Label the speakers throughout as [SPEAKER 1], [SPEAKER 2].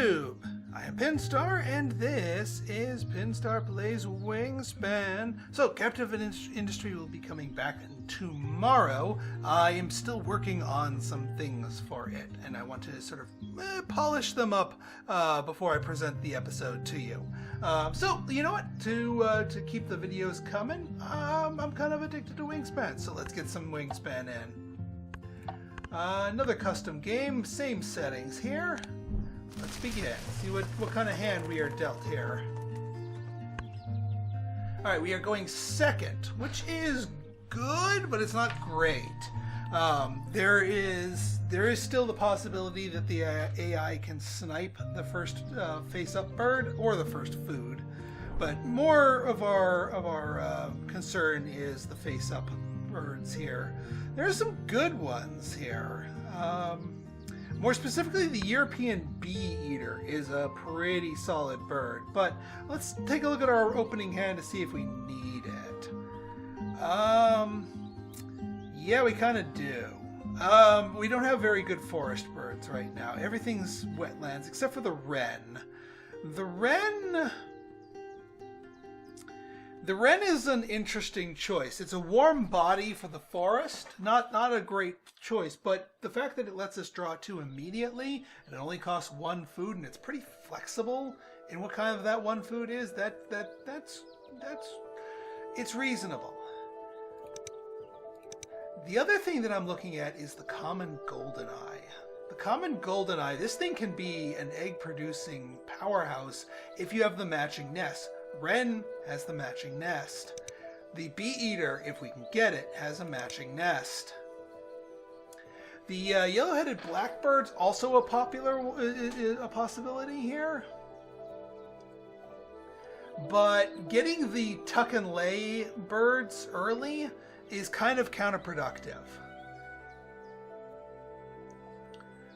[SPEAKER 1] YouTube! I am Pinstar, and this is Pinstar Plays Wingspan. So, Captive Industry will be coming back tomorrow. I am still working on some things for it, and I want to sort of polish them up before I present the episode to you. So, you know what? To keep the videos coming, I'm kind of addicted to Wingspan, so let's get some Wingspan in. Another custom game, same settings here. Let's begin. See what kind of hand we are dealt here. Alright, we are going second, which is good, but it's not great. There is still the possibility that the AI can snipe the first face-up bird or the first food, but more of our concern is the face-up birds here. There are some good ones here. More specifically, the European bee eater is a pretty solid bird, but let's take a look at our opening hand to see if we need it. Yeah, we kind of do. We don't have very good forest birds right now. Everything's wetlands except for the wren. The wren is an interesting choice. It's a warm body for the forest. Not a great choice, but the fact that it lets us draw two immediately, and it only costs one food, and it's pretty flexible in what kind of that one food is, it's reasonable. The other thing that I'm looking at is the common goldeneye. The common goldeneye, this thing can be an egg-producing powerhouse if you have the matching nest. Wren has the matching nest. The bee eater, if we can get it, has a matching nest. The yellow-headed blackbird's also a possibility here. But getting the tuck and lay birds early is kind of counterproductive.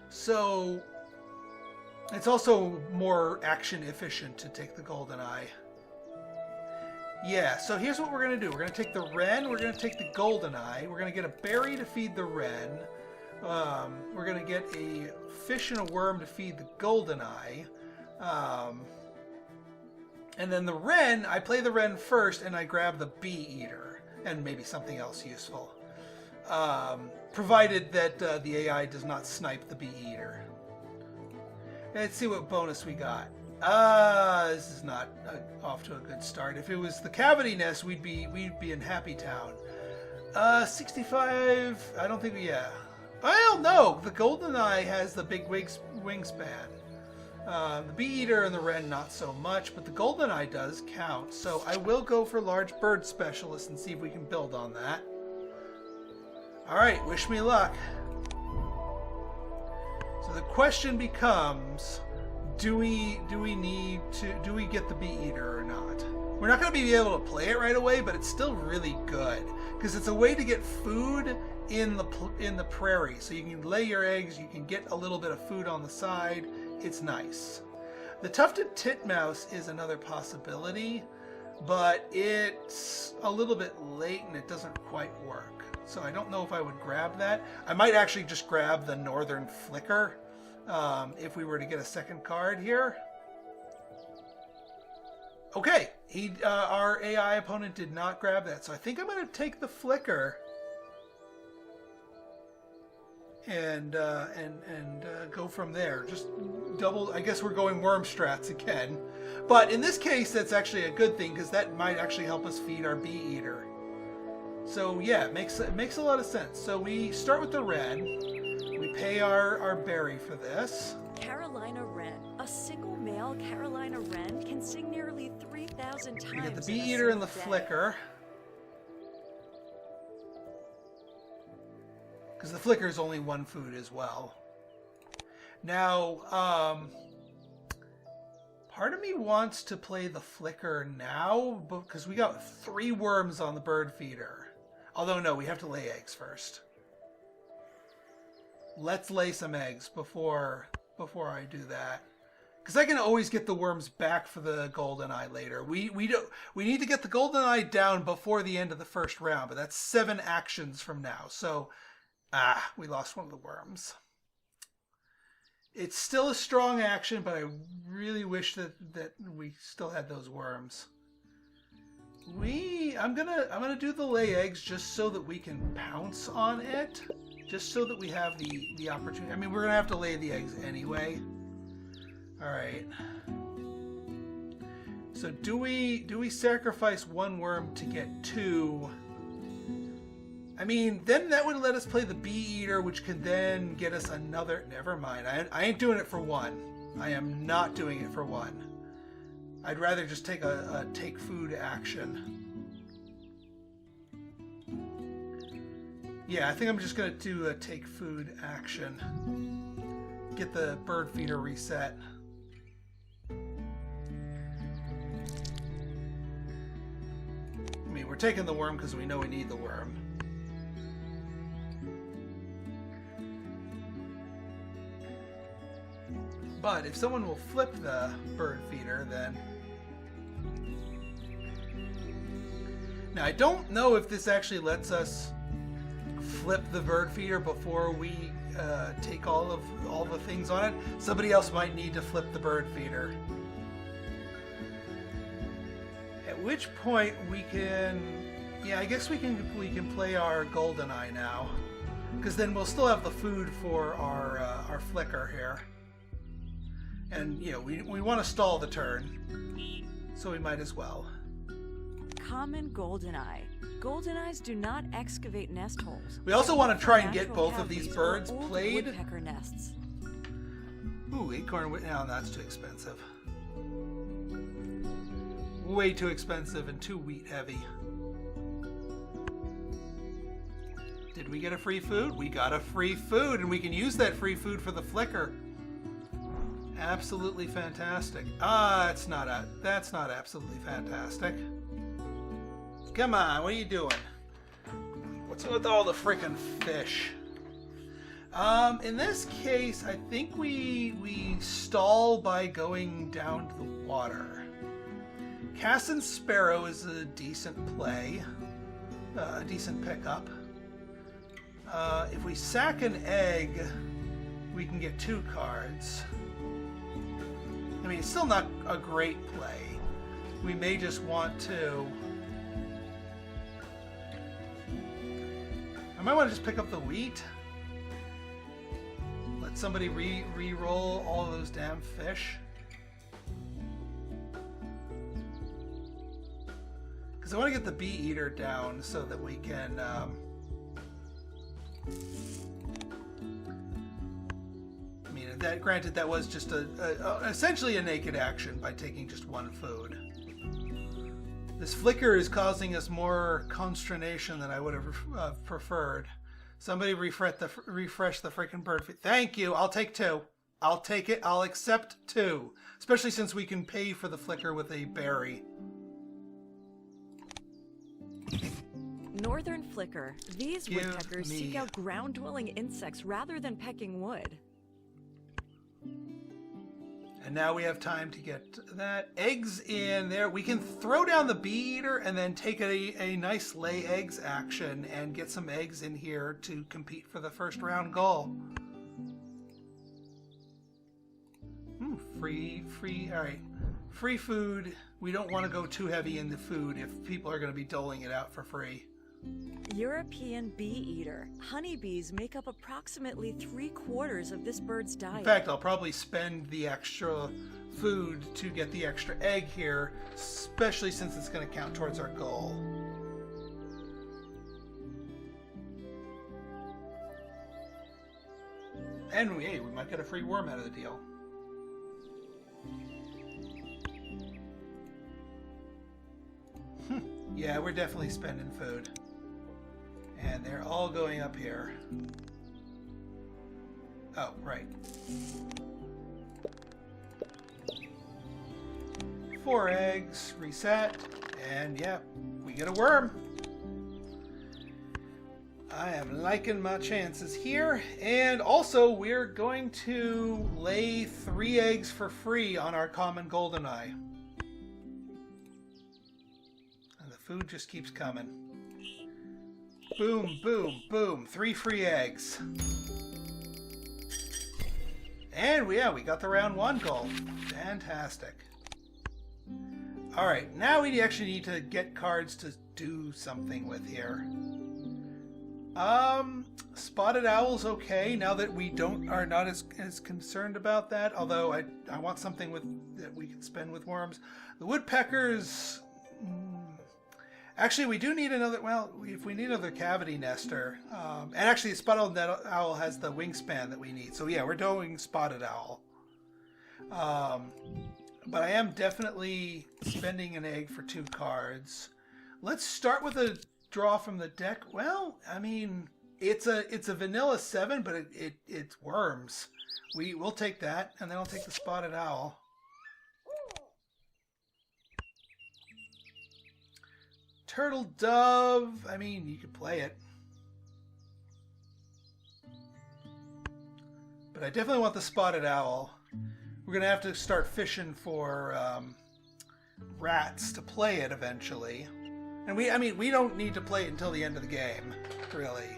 [SPEAKER 1] So it's also more action efficient to take the goldeneye. Yeah, so here's what we're going to do. We're going to take the wren, we're going to take the goldeneye, we're going to get a berry to feed the wren, we're going to get a fish and a worm to feed the goldeneye, and then the wren, I play the wren first and I grab the bee eater, and maybe something else useful, provided that the AI does not snipe the bee eater. Let's see what bonus we got. This is not off to a good start. If it was the cavity nest, we'd be in Happy Town. 65. I don't think we. Yeah. Well, no. The goldeneye has the big wingspan. The bee eater and the wren not so much, but the goldeneye does count. So I will go for large bird specialist and see if we can build on that. All right. Wish me luck. So the question becomes, do we get the bee eater or not? We're not going to be able to play it right away, but it's still really good because it's a way to get food in the prairie. So you can lay your eggs, you can get a little bit of food on the side. It's nice. The tufted titmouse is another possibility, but it's a little bit late and it doesn't quite work. So I don't know if I would grab that. I might actually just grab the northern flicker. If we were to get a second card here. Okay, our AI opponent did not grab that, so I think I'm going to take the flicker and go from there. Just double. I guess we're going worm strats again, but in this case, that's actually a good thing because that might actually help us feed our bee eater. So yeah, it makes a lot of sense. So we start with the wren. We pay our berry for this.
[SPEAKER 2] Carolina wren. A single male Carolina wren can sing nearly 3,000 times.
[SPEAKER 1] We get the bee eater and the flicker. Because the flicker is only one food as well. Now, part of me wants to play the flicker now because we got 3 worms on the bird feeder. Although no, we have to lay eggs first. Let's lay some eggs before I do that, because I can always get the worms back for the goldeneye later. We need to get the goldeneye down before the end of the first round, but that's 7 actions from now. So, we lost one of the worms. It's still a strong action, but I really wish that we still had those worms. I'm gonna do the lay eggs just so that we can pounce on it, just so that we have the opportunity. I mean, we're gonna have to lay the eggs anyway. All right. So do we sacrifice one worm to get two? I mean, then that would let us play the bee eater, which can then get us another. Never mind. I ain't doing it for one. I am not doing it for one. I'd rather just take a take food action. Yeah, I think I'm just going to do a take food action. Get the bird feeder reset. I mean, we're taking the worm because we know we need the worm. But if someone will flip the bird feeder, then... Now, I don't know if this actually lets us flip the bird feeder before we take all the things on it. Somebody else might need to flip the bird feeder. At which point we can... Yeah, I guess we can play our GoldenEye now. Because then we'll still have the food for our flicker here. And, you know, we want to stall the turn, so we might as well.
[SPEAKER 2] Common GoldenEye. GoldenEyes do not excavate nest holes.
[SPEAKER 1] We also want to try and get both of these birds
[SPEAKER 2] old
[SPEAKER 1] played.
[SPEAKER 2] Woodpecker nests.
[SPEAKER 1] Ooh, acorn. No, that's too expensive. Way too expensive and too wheat heavy. Did we get a free food? We got a free food, and we can use that free food for the flicker. Absolutely fantastic. That's not absolutely fantastic. Come on, what are you doing? What's with all the freaking fish? In this case, I think we stall by going down to the water. Cass and Sparrow is a decent play, a decent pickup. If we sack an egg, we can get 2 cards. I mean, it's still not a great play. We may just want to... I might want to just pick up the wheat. Let somebody re-roll all those damn fish. Because I want to get the bee eater down so that we can... Granted, that was just essentially a naked action by taking just 1 food. This flicker is causing us more consternation than I would have preferred. Somebody refresh the freaking bird feed. Thank you. I'll take 2. I'll take it. I'll accept 2. Especially since we can pay for the flicker with a berry.
[SPEAKER 2] Northern flicker. These woodpeckers seek out ground-dwelling insects rather than pecking wood.
[SPEAKER 1] And now we have time to get that. Eggs in there. We can throw down the bee eater and then take a nice lay eggs action and get some eggs in here to compete for the first round goal. Free, all right. Free food. We don't want to go too heavy in the food if people are going to be doling it out for free.
[SPEAKER 2] European bee eater. Honeybees make up approximately 3/4 of this bird's diet.
[SPEAKER 1] In fact, I'll probably spend the extra food to get the extra egg here, especially since it's going to count towards our goal. And hey, we might get a free worm out of the deal. Yeah, we're definitely spending food. And they're all going up here. Oh, right. 4 eggs, reset, and yeah, we get a worm. I am liking my chances here. And also, we're going to lay 3 eggs for free on our common GoldenEye. And the food just keeps coming. Boom, boom, boom. 3 free eggs. And we got the round 1 goal. Fantastic. Alright, now we actually need to get cards to do something with here. Spotted Owl's okay now that we are not as concerned about that, although I want something that we can spend with worms. The woodpeckers... Actually, we do need another... Well, if we need another cavity nester... and actually, the Spotted Owl has the wingspan that we need. So yeah, we're doing Spotted Owl. But I am definitely spending an egg for 2 cards. Let's start with a draw from the deck. Well, I mean, it's a vanilla 7, but it's worms. We'll take that, and then I'll take the Spotted Owl. Turtle Dove. I mean, you could play it. But I definitely want the Spotted Owl. We're going to have to start fishing for rats to play it eventually. And we don't need to play it until the end of the game, really.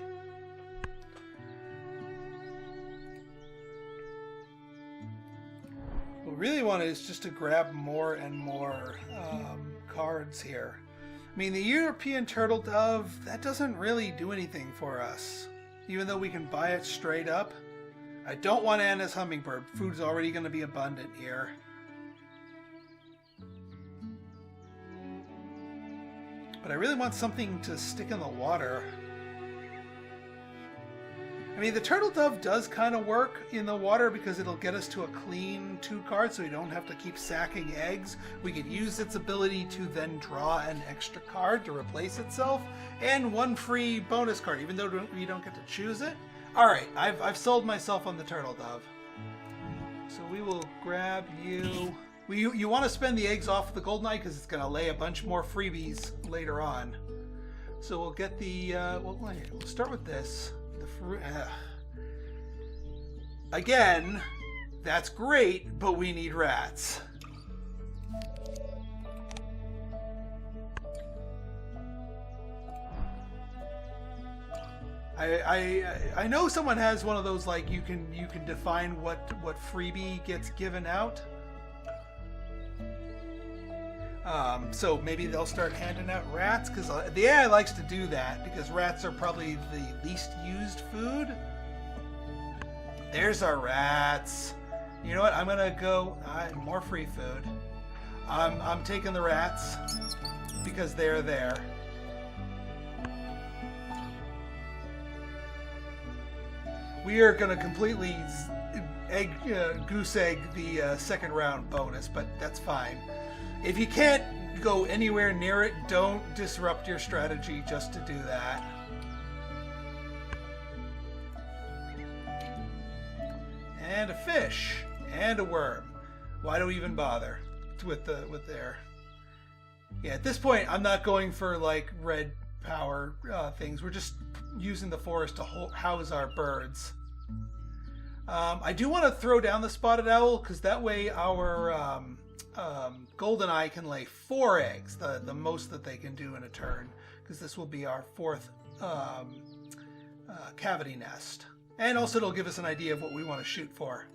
[SPEAKER 1] What we really want is just to grab more and more cards here. I mean, the European Turtle Dove, that doesn't really do anything for us, even though we can buy it straight up. I don't want Anna's Hummingbird. Food's already going to be abundant here. But I really want something to stick in the water. I mean, the Turtle Dove does kind of work in the water because it'll get us to a clean 2 cards so we don't have to keep sacking eggs. We could use its ability to then draw an extra card to replace itself. And 1 free bonus card, even though we don't get to choose it. Alright, I've sold myself on the Turtle Dove. So we will grab you. You want to spend the eggs off the Goldeneye because it's going to lay a bunch more freebies later on. So we'll get the... we'll start with this. The fruit... Again, that's great, but we need rats. I know someone has one of those, like, you can define what freebie gets given out. So maybe they'll start handing out rats, because the AI likes to do that, because rats are probably the least used food. There's our rats. You know what? I'm gonna go more free food. I'm taking the rats because they're there. We are going to completely goose egg the second round bonus, but that's fine. If you can't go anywhere near it, don't disrupt your strategy just to do that. And a fish and a worm. Why do we even bother with their? Yeah, at this point, I'm not going for like red power things. We're just using the forest to house our birds. I do want to throw down the Spotted Owl because that way our Goldeneye can lay 4 eggs, the most that they can do in a turn, because this will be our 4th cavity nest. And also it'll give us an idea of what we want to shoot for.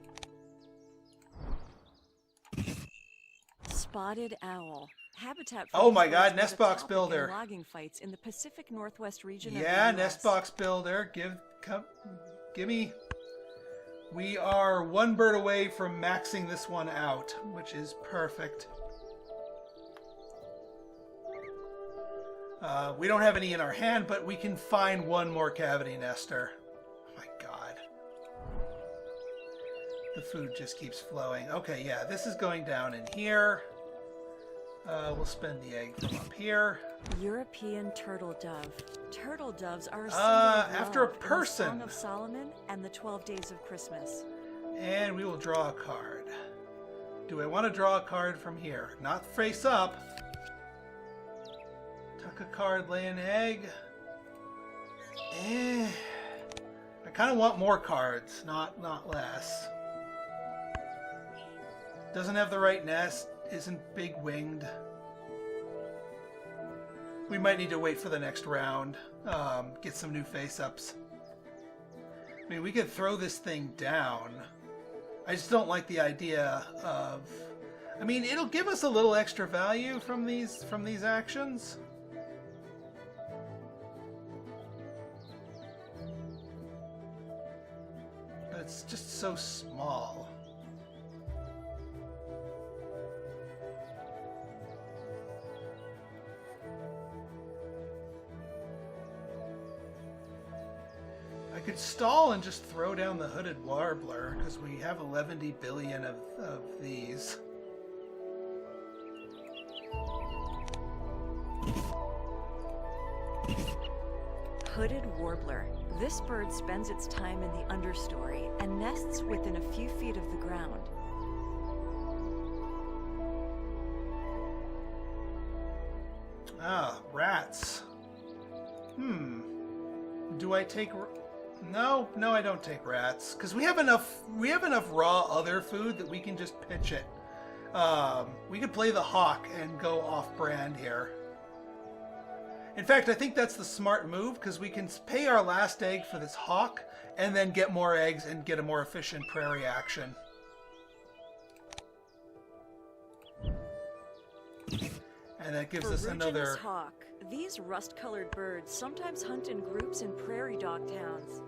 [SPEAKER 2] Spotted Owl. Habitat for
[SPEAKER 1] oh my god, nest box builder.
[SPEAKER 2] Logging fights in the Pacific Northwest region of
[SPEAKER 1] yeah,
[SPEAKER 2] the US.
[SPEAKER 1] Nest box builder. Give me. We are 1 bird away from maxing this one out, which is perfect. We don't have any in our hand, but we can find 1 more cavity nester. Oh my god. The food just keeps flowing. Okay, yeah, this is going down in here. We'll spend the egg from up here.
[SPEAKER 2] European turtle dove. Turtle doves are a
[SPEAKER 1] after a
[SPEAKER 2] love in
[SPEAKER 1] person.
[SPEAKER 2] The Song of Solomon and the 12 Days of Christmas.
[SPEAKER 1] And we will draw a card. Do I want to draw a card from here? Not face up. Tuck a card, lay an egg. I kind of want more cards, not less. Doesn't have the right nest. Isn't big winged. We might need to wait for the next round. Get some new face-ups. I mean, we could throw this thing down. I just don't like the idea of... I mean, it'll give us a little extra value from these actions. But it's just so small. I could stall and just throw down the hooded warbler, because we have 11 billion of these.
[SPEAKER 2] Hooded warbler. This bird spends its time in the understory and nests within a few feet of the ground.
[SPEAKER 1] Ah, rats. Do I take... No, I don't take rats, because we have enough raw other food that we can just pitch it. We could play the hawk and go off-brand here. In fact, I think that's the smart move, because we can pay our last egg for this hawk and then get more eggs and get a more efficient prairie action. And that gives us another...
[SPEAKER 2] hawk. These rust-colored birds sometimes hunt in groups in prairie dog towns.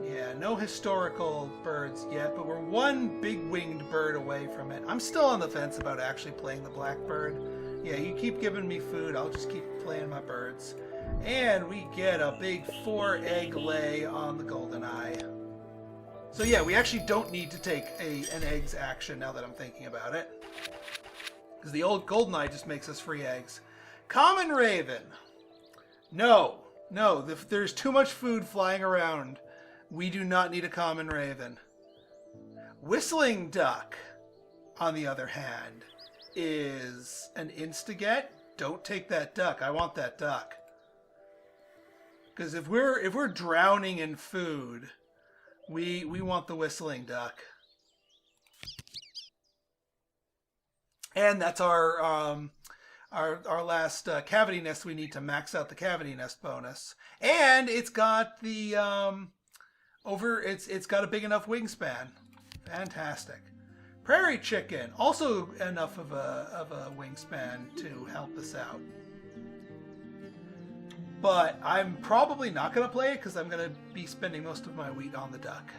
[SPEAKER 1] Yeah, no historical birds yet, but we're one big-winged bird away from it. I'm still on the fence about actually playing the blackbird. Yeah, you keep giving me food, I'll just keep playing my birds. And we get a big 4-egg lay on the goldeneye. So yeah, we actually don't need to take an eggs action now that I'm thinking about it. Because the old goldeneye just makes us free eggs. Common raven. No, there's too much food flying around. We do not need a common raven. Whistling duck, on the other hand, is an insta-get. Don't take that duck. I want that duck. Because if we're drowning in food, we want the whistling duck. And that's our last cavity nest. We need to max out the cavity nest bonus, and it's got the it's got a big enough wingspan. Fantastic. Prairie chicken, also enough of a wingspan to help us out. But I'm probably not going to play it because I'm going to be spending most of my wheat on the duck.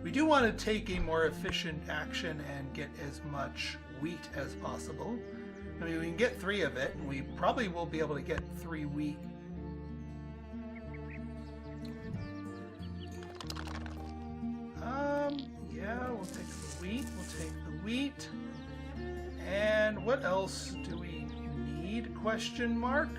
[SPEAKER 1] We do want to take a more efficient action and get as much wheat as possible. I mean, we can get 3 of it, and we probably will be able to get 3 wheat. Yeah, we'll take the wheat. We'll take the wheat. And what else do we need? Question mark.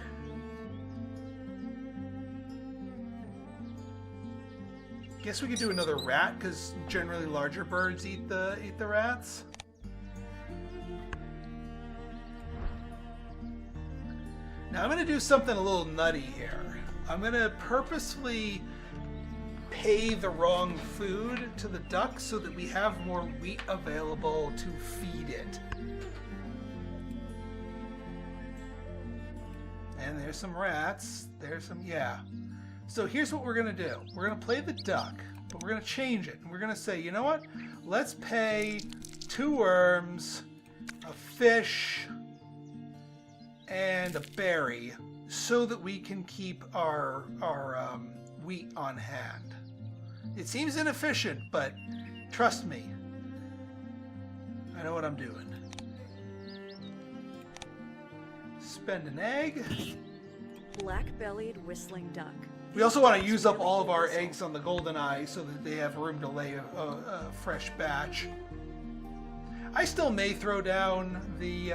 [SPEAKER 1] Guess we could do another rat, because generally larger birds eat the rats. Now I'm going to do something a little nutty here. I'm going to purposefully pay the wrong food to the duck so that we have more wheat available to feed it. And there's some rats. There's some, yeah. So here's what we're going to do. We're going to play the duck, but we're going to change it. And we're going to say, you know what? Let's pay 2 worms, a fish, and a berry so that we can keep our wheat on hand. It seems inefficient, but trust me, I know what I'm doing. Spend an egg.
[SPEAKER 2] Black-bellied whistling duck.
[SPEAKER 1] We also want to use up all of our eggs on the goldeneye so that they have room to lay a fresh batch. I still may throw down the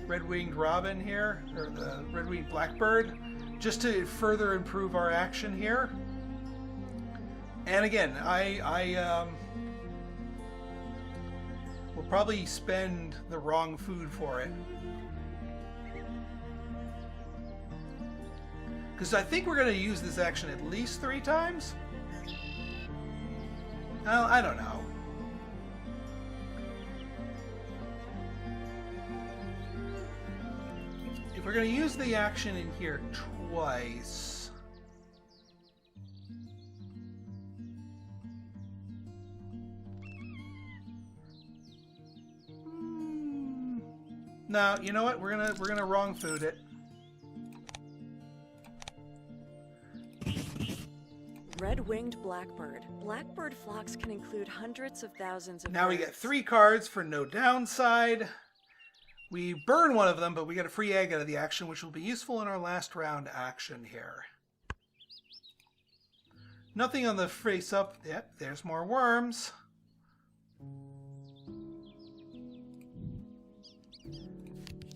[SPEAKER 1] red-winged robin here, or the red-winged blackbird, just to further improve our action here. And again, I will probably spend the wrong food for it. Because I think we're going to use this action at least 3 times. Well, I don't know. If we're going to use the action in here twice... No, you know what? We're gonna wrong food it.
[SPEAKER 2] Red-winged blackbird. Blackbird flocks can include hundreds of thousands of
[SPEAKER 1] Now
[SPEAKER 2] birds.
[SPEAKER 1] we get 3 cards for no downside. We burn one of them, but we get a free egg out of the action, which will be useful in our last round action here. Nothing on the face up. Yep, there's more worms.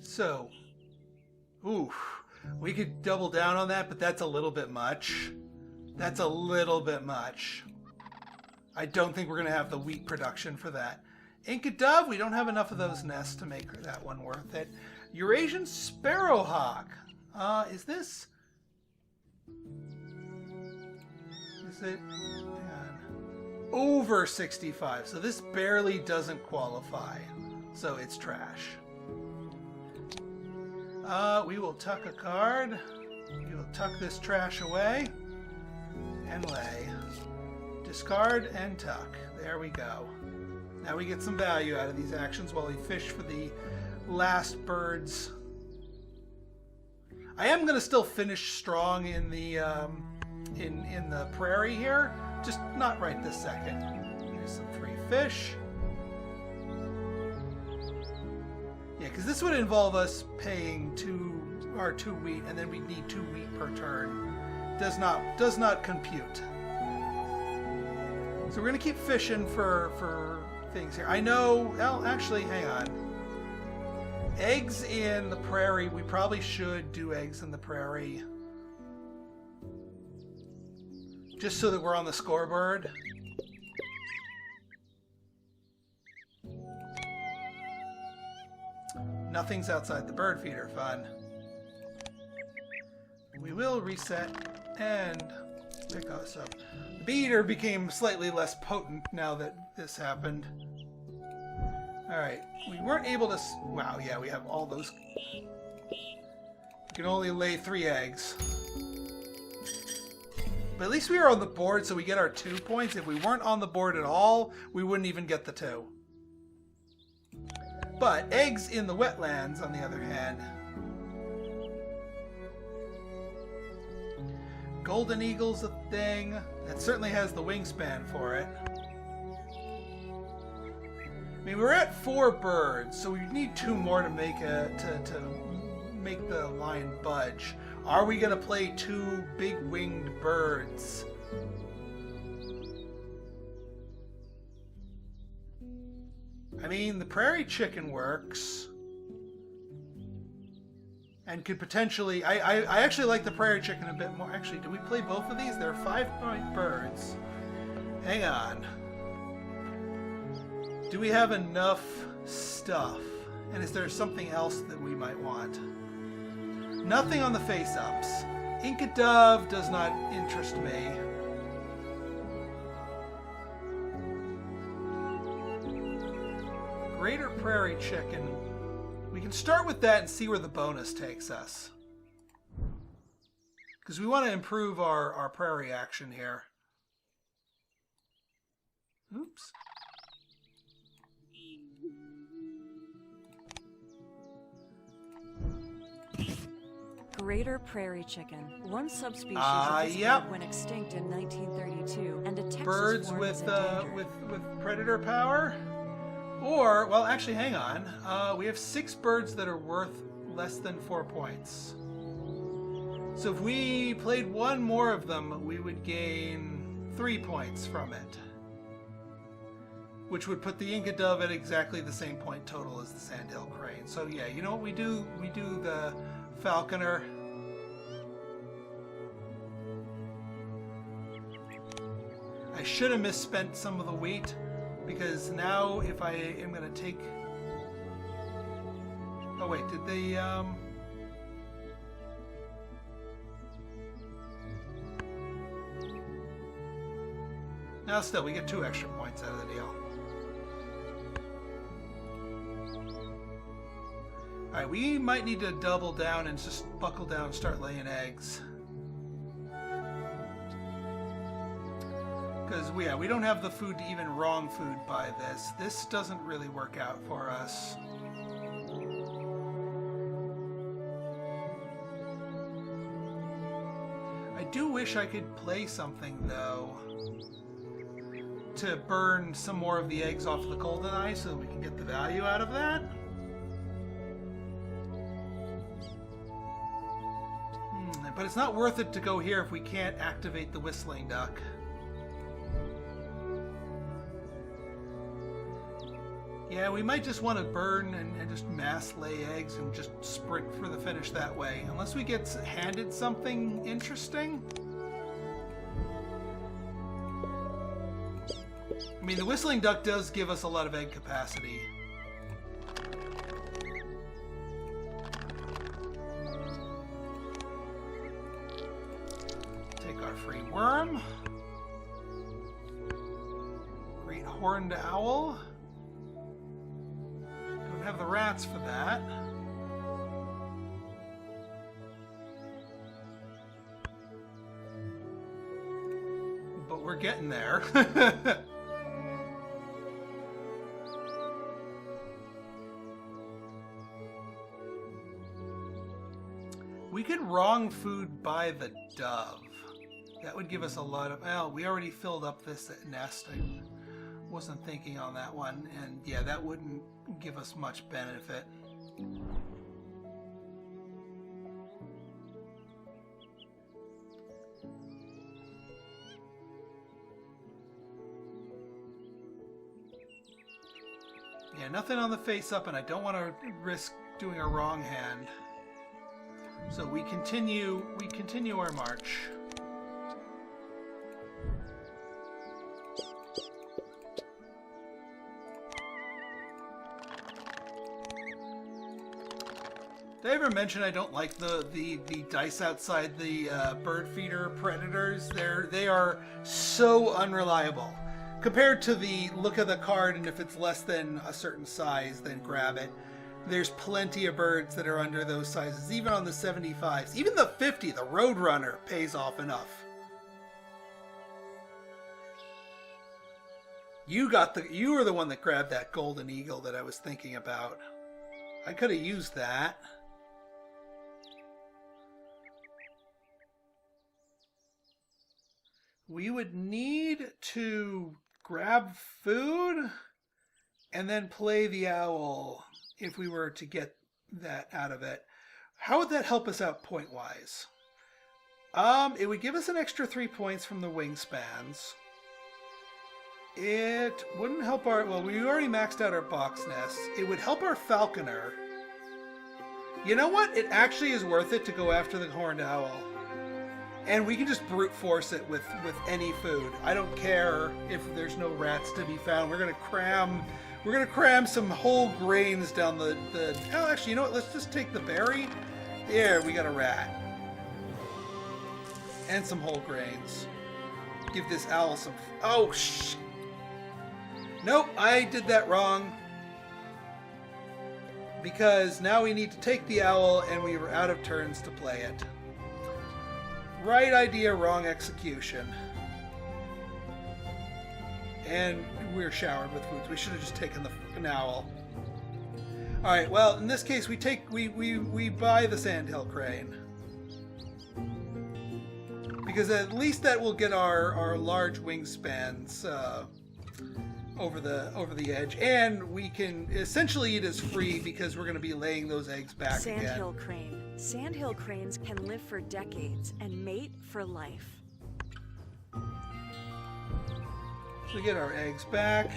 [SPEAKER 1] So, ooh, we could double down on that, but that's a little bit much. That's a little bit much. I don't think we're going to have the wheat production for that. Inca dove, we don't have enough of those nests to make that one worth it. Eurasian sparrowhawk. Is this... Is it... Hang on. Over 65. So this barely doesn't qualify. So it's trash. We will tuck a card. We will tuck this trash away. And lay. Discard and tuck. There we go. Now we get some value out of these actions while we fish for the last birds. I am going to still finish strong in the in the prairie here, just not right this second. Here's some free fish. Yeah, because this would involve us paying 2 wheat, and then we need 2 wheat per turn. Does not compute. So we're gonna keep fishing for things here. I know. Well, actually, hang on. Eggs in the prairie. We probably should do eggs in the prairie, just so that we're on the scoreboard. Nothing's outside the bird feeder. Fun. We will reset and pick us up. The beater became slightly less potent now that this happened. Alright, we weren't able to... Wow, yeah, we have all those... We can only lay 3 eggs. But at least we are on the board, so we get our 2 points. If we weren't on the board at all, we wouldn't even get the 2. But eggs in the wetlands, on the other hand... Golden Eagle's a thing. That certainly has the wingspan for it. I mean, we're at 4 birds, so we need 2 more to make to make the line budge. Are we going to play 2 big-winged birds? I mean, the prairie chicken works. And could potentially... I actually like the prairie chicken a bit more. Actually, do we play both of these? They're 5-point birds. Hang on. Do we have enough stuff? And is there something else that we might want? Nothing on the face-ups. Inca dove does not interest me. Greater prairie chicken. We can start with that and see where the bonus takes us. Because we want to improve our prairie action here. Oops.
[SPEAKER 2] Greater prairie chicken. One subspecies of this
[SPEAKER 1] Yep.
[SPEAKER 2] bird went extinct in 1932, and a Texas
[SPEAKER 1] Birds
[SPEAKER 2] form
[SPEAKER 1] with
[SPEAKER 2] is endangered.
[SPEAKER 1] with predator power. Or, well, actually, hang on. We have 6 birds that are worth less than 4 points. So if we played 1 more of them, we would gain 3 points from it. Which would put the Inca dove at exactly the same point total as the sandhill crane. So yeah, you know what we do? We do the falconer. I should have misspent some of the wheat. Because now if I am going to take... Oh wait, did they... Now still, we get 2 extra points out of the deal. Alright, we might need to double down and just buckle down and start laying eggs. Because, yeah, we don't have the food to even wrong food by this. This doesn't really work out for us. I do wish I could play something, though, to burn some more of the eggs off the golden eye so that we can get the value out of that. But it's not worth it to go here if we can't activate the whistling duck. Yeah, we might just want to burn and just mass lay eggs and just sprint for the finish that way. Unless we get handed something interesting. I mean, the whistling duck does give us a lot of egg capacity. Take our free worm. Great horned owl. Don't have the rats for that. But we're getting there. We could wrong food by the dove. That would give us a lot of... Well, we already filled up this nest. I wasn't thinking on that one. And yeah, that wouldn't give us much benefit. Yeah, nothing on the face up, and I don't want to risk doing a wrong hand. So we continue our march. Did I ever mention I don't like the dice outside the bird feeder predators? They are so unreliable. Compared to the look of the card, and if it's less than a certain size, then grab it. There's plenty of birds that are under those sizes, even on the 75s. Even the 50, the Roadrunner, pays off enough. You were the one that grabbed that golden eagle that I was thinking about. I could have used that. We would need to grab food and then play the owl if we were to get that out of it. How would that help us out point-wise? It would give us an extra 3 points from the wingspans. It wouldn't help our... Well, we already maxed out our box nests. It would help our falconer. You know what? It actually is worth it to go after the horned owl. And we can just brute force it with any food. I don't care if there's no rats to be found. We're gonna cram some whole grains down the... Oh, actually, you know what? Let's just take the berry. There, we got a rat. And some whole grains. Give this owl some... Oh, shh. Nope, I did that wrong. Because now we need to take the owl and we were out of turns to play it. Right idea, wrong execution. And we're showered with foods. We should have just taken the owl. Alright, well, in this case we buy the sandhill crane. Because at least that will get our large wingspans over the edge, and we can essentially eat as free because we're going to be laying those eggs back again.
[SPEAKER 2] Sandhill crane. Sandhill cranes can live for decades and mate for life.
[SPEAKER 1] So we get our eggs back.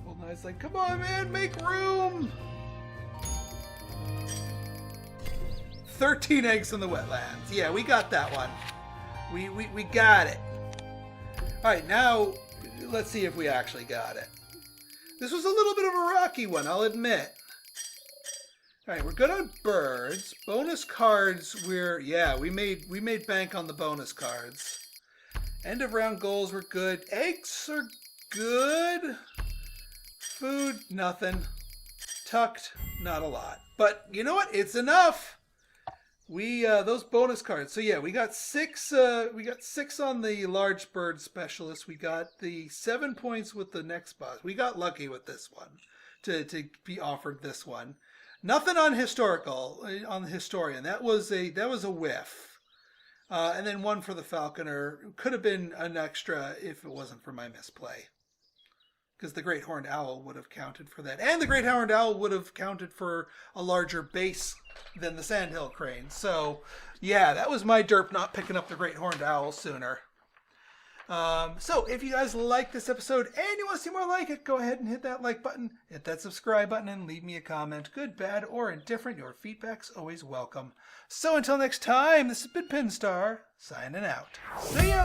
[SPEAKER 1] Well, nice, like, come on, man, make room. 13 eggs in the wetlands. Yeah, we got that one. We got it. All right, now let's see if we actually got it. This was a little bit of a rocky one, I'll admit. All right, we're good on birds. Bonus cards, we made bank on the bonus cards. End of round goals were good. Eggs are good. Food, nothing. tucked, not a lot. But you know what? It's enough. We those bonus cards. So yeah, we got 6. We got 6 on the large bird specialist. We got the 7 points with the next boss. We got lucky with this one to be offered this one. Nothing on the historian. That was a whiff. And then 1 for the falconer. Could have been an extra if it wasn't for my misplay. Because the Great Horned Owl would have counted for that. And the Great Horned Owl would have counted for a larger base than the Sandhill Crane. So, yeah, that was my derp not picking up the Great Horned Owl sooner. So, if you guys like this episode and you want to see more like it, go ahead and hit that like button, hit that subscribe button, and leave me a comment. Good, bad, or indifferent. Your feedback's always welcome. So, until next time, this has been Pinstar, signing out. See ya!